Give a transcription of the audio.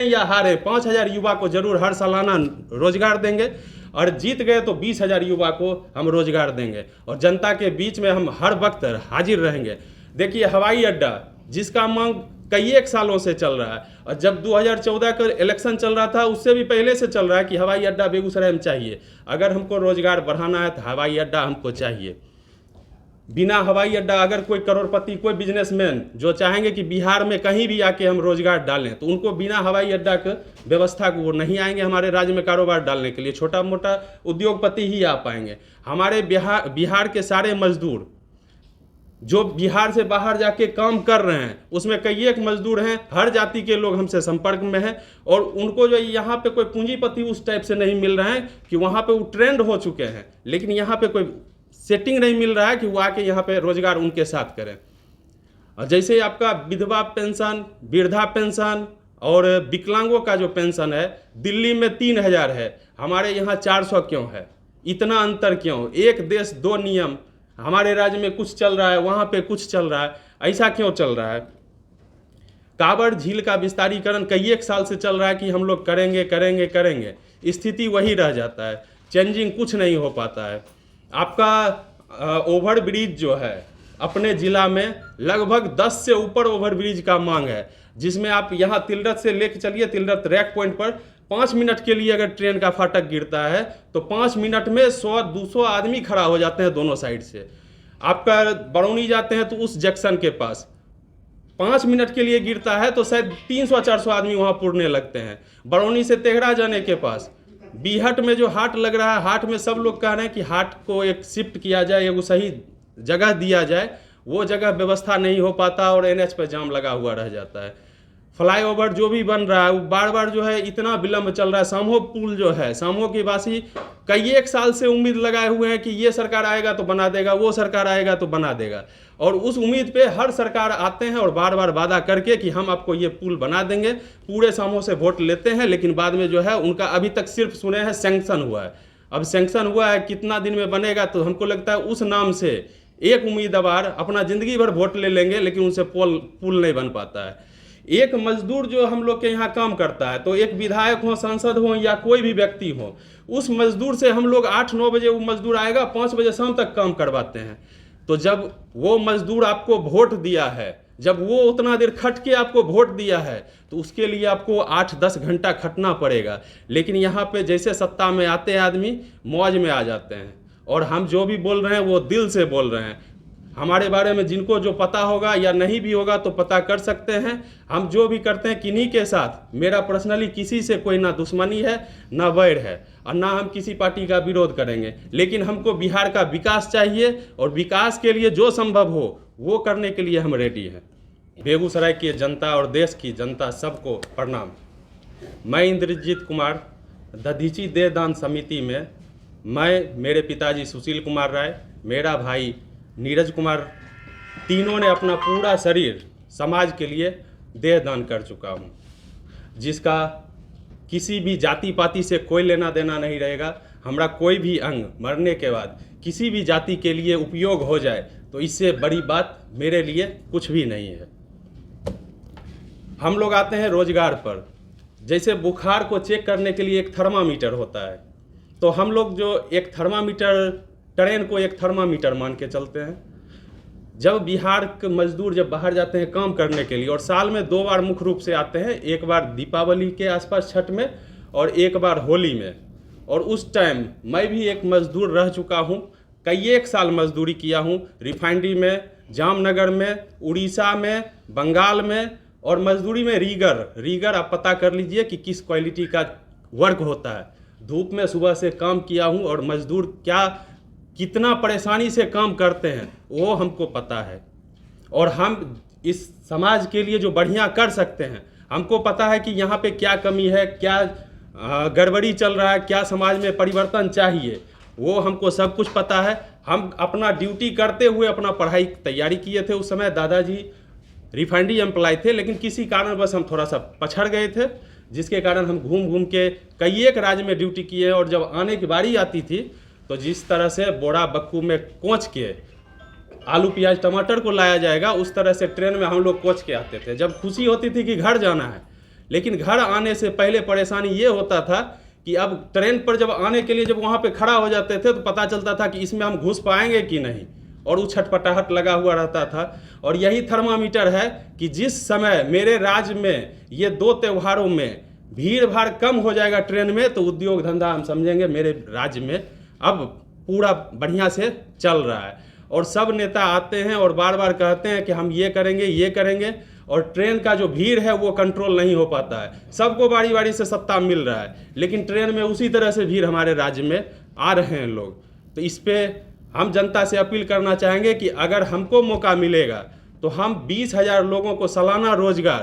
या हारे 5,000 युवा को जरूर हर सालाना रोजगार देंगे, और जीत गए तो 20,000 युवा को हम रोजगार देंगे, और जनता के बीच में हम हर वक्त हाजिर रहेंगे। देखिए, हवाई अड्डा जिसका मांग कई एक सालों से चल रहा है, और जब 2014 का इलेक्शन चल रहा था उससे भी पहले से चल रहा है कि हवाई अड्डा बेगूसराय में चाहिए। अगर हमको रोजगार बढ़ाना है तो हवाई अड्डा हमको चाहिए। बिना हवाई अड्डा, अगर कोई करोड़पति, कोई बिजनेसमैन जो चाहेंगे कि बिहार में कहीं भी आके हम रोजगार डालें, तो उनको बिना हवाई अड्डा के व्यवस्था को वो नहीं आएंगे हमारे राज्य में कारोबार डालने के लिए। छोटा मोटा उद्योगपति ही आ पाएंगे। हमारे बिहार के सारे मजदूर जो बिहार से बाहर जाके काम कर रहे हैं, उसमें कई एक मजदूर हैं, हर जाति के लोग हमसे संपर्क में हैं, और उनको जो यहाँ पे कोई पूंजीपति उस टाइप से नहीं मिल रहा है कि वहाँ पे वो ट्रेंड हो चुके हैं, लेकिन यहाँ पे कोई सेटिंग नहीं मिल रहा है कि वो आके यहाँ पे रोजगार उनके साथ करें। और जैसे आपका विधवा पेंशन, वृद्धा पेंशन और विकलांगों का जो पेंशन है, दिल्ली में 3,000 है, हमारे यहाँ 400 क्यों है? इतना अंतर क्यों? एक देश दो नियम, हमारे राज्य में कुछ चल रहा है, वहाँ पे कुछ चल रहा है, ऐसा क्यों चल रहा है? कांवड़ झील का विस्तारीकरण कई एक साल से चल रहा है कि हम लोग करेंगे करेंगे करेंगे, स्थिति वही रह जाता है, चेंजिंग कुछ नहीं हो पाता है। आपका ओवर ब्रिज जो है, अपने ज़िला में लगभग 10 से ऊपर ओवर ब्रिज का मांग है, जिसमें आप यहाँ तिलरत से लेके चलिए, तिलरत रैक पॉइंट पर 5 मिनट के लिए अगर ट्रेन का फाटक गिरता है तो 5 मिनट में 100-200 आदमी खड़ा हो जाते हैं दोनों साइड से। आपका बरौनी जाते हैं तो उस जंक्शन के पास 5 मिनट के लिए गिरता है तो शायद 300-400 आदमी वहाँ पुरने लगते हैं। बरौनी से तेघड़ा जाने के पास बीहट में जो हाट लग रहा है, हाट में सब लोग कह रहे हैं कि हाट को एक शिफ्ट किया जाए, एक सही जगह दिया जाए, वो जगह व्यवस्था नहीं हो पाता और NH पर जाम लगा हुआ रह जाता है। फ्लाईओवर जो भी बन रहा है वो बार बार जो है इतना विलम्ब चल रहा है। सामहो पुल जो है, सामहो के वासी कई एक साल से उम्मीद लगाए हुए हैं कि ये सरकार आएगा तो बना देगा, वो सरकार आएगा तो बना देगा, और उस उम्मीद पे हर सरकार आते हैं और बार बार वादा करके कि हम आपको ये पुल बना देंगे, पूरे सामहो से वोट लेते हैं, लेकिन बाद में जो है उनका अभी तक सिर्फ सुने हैं सैंक्शन हुआ है। अब सैंक्शन हुआ है, कितना दिन में बनेगा, तो हमको लगता है उस नाम से एक उम्मीदवार अपना ज़िंदगी भर वोट ले लेंगे, लेकिन उनसे पुल नहीं बन पाता है। एक मजदूर जो हम लोग के यहाँ काम करता है, तो एक विधायक हो, सांसद हो या कोई भी व्यक्ति हो, उस मजदूर से हम लोग 8-9 बजे वो मजदूर आएगा, 5 बजे शाम तक काम करवाते हैं। तो जब वो मजदूर आपको वोट दिया है, जब वो उतना देर खट के आपको वोट दिया है, तो उसके लिए आपको 8-10 घंटा खटना पड़ेगा। लेकिन यहाँ पे जैसे सत्ता में आते हैं आदमी, मौज में आ जाते हैं, और हम जो भी बोल रहे हैं वो दिल से बोल रहे हैं। हमारे बारे में जिनको जो पता होगा या नहीं भी होगा तो पता कर सकते हैं। हम जो भी करते हैं किन्हीं के साथ, मेरा पर्सनली किसी से कोई ना दुश्मनी है ना वैर है, और ना हम किसी पार्टी का विरोध करेंगे, लेकिन हमको बिहार का विकास चाहिए, और विकास के लिए जो संभव हो वो करने के लिए हम रेडी हैं। बेगूसराय की जनता और देश की जनता सबको प्रणाम। मैं इंद्रजीत कुमार, दधीची देहदान समिति में मैं, मेरे पिताजी सुशील कुमार राय, मेरा भाई नीरज कुमार, तीनों ने अपना पूरा शरीर समाज के लिए देहदान कर चुका हूँ, जिसका किसी भी जाति पाति से कोई लेना देना नहीं रहेगा। हमारा कोई भी अंग मरने के बाद किसी भी जाति के लिए उपयोग हो जाए तो इससे बड़ी बात मेरे लिए कुछ भी नहीं है। हम लोग आते हैं रोजगार पर। जैसे बुखार को चेक करने के लिए एक थर्मामीटर होता है, तो हम लोग जो एक थर्मामीटर, ट्रेन को एक थर्मामीटर मान के चलते हैं। जब बिहार के मजदूर जब बाहर जाते हैं काम करने के लिए, और साल में 2 बार मुख्य रूप से आते हैं, एक बार दीपावली के आसपास छठ में और एक बार होली में, और उस टाइम मैं भी एक मजदूर रह चुका हूँ, कई एक साल मजदूरी किया हूँ, रिफाइनरी में, जामनगर में, उड़ीसा में, बंगाल में, और मजदूरी में रीगर आप पता कर लीजिए कि किस क्वालिटी का वर्क होता है। धूप में सुबह से काम किया हूँ, और मजदूर कितना परेशानी से काम करते हैं वो हमको पता है, और हम इस समाज के लिए जो बढ़िया कर सकते हैं, हमको पता है कि यहाँ पे क्या कमी है, क्या गड़बड़ी चल रहा है, क्या समाज में परिवर्तन चाहिए, वो हमको सब कुछ पता है। हम अपना ड्यूटी करते हुए अपना पढ़ाई तैयारी किए थे। उस समय दादाजी रिफाइनरी एम्प्लॉय थे, लेकिन किसी कारणवश हम थोड़ा सा पछड़ गए थे, जिसके कारण हम घूम घूम के कई एक राज्य में ड्यूटी किए, और जब आने की बारी आती थी तो जिस तरह से बोरा बक्कू में कोच के आलू प्याज टमाटर को लाया जाएगा, उस तरह से ट्रेन में हम लोग कोच के आते थे। जब खुशी होती थी कि घर जाना है, लेकिन घर आने से पहले परेशानी ये होता था कि अब ट्रेन पर जब आने के लिए जब वहाँ पे खड़ा हो जाते थे तो पता चलता था कि इसमें हम घुस पाएंगे कि नहीं, और वो छटपटाहट लगा हुआ रहता था। और यही थर्मामीटर है कि जिस समय मेरे राज्य में ये 2 त्योहारों में भीड़ भाड़ कम हो जाएगा ट्रेन में, तो उद्योग धंधा हम समझेंगे मेरे राज्य में अब पूरा बढ़िया से चल रहा है। और सब नेता आते हैं और बार बार कहते हैं कि हम ये करेंगे, और ट्रेन का जो भीड़ है वो कंट्रोल नहीं हो पाता है। सबको बारी बारी से सत्ता मिल रहा है, लेकिन ट्रेन में उसी तरह से भीड़ हमारे राज्य में आ रहे हैं लोग। तो इस पे हम जनता से अपील करना चाहेंगे कि अगर हमको मौका मिलेगा तो हम 20,000 लोगों को सालाना रोजगार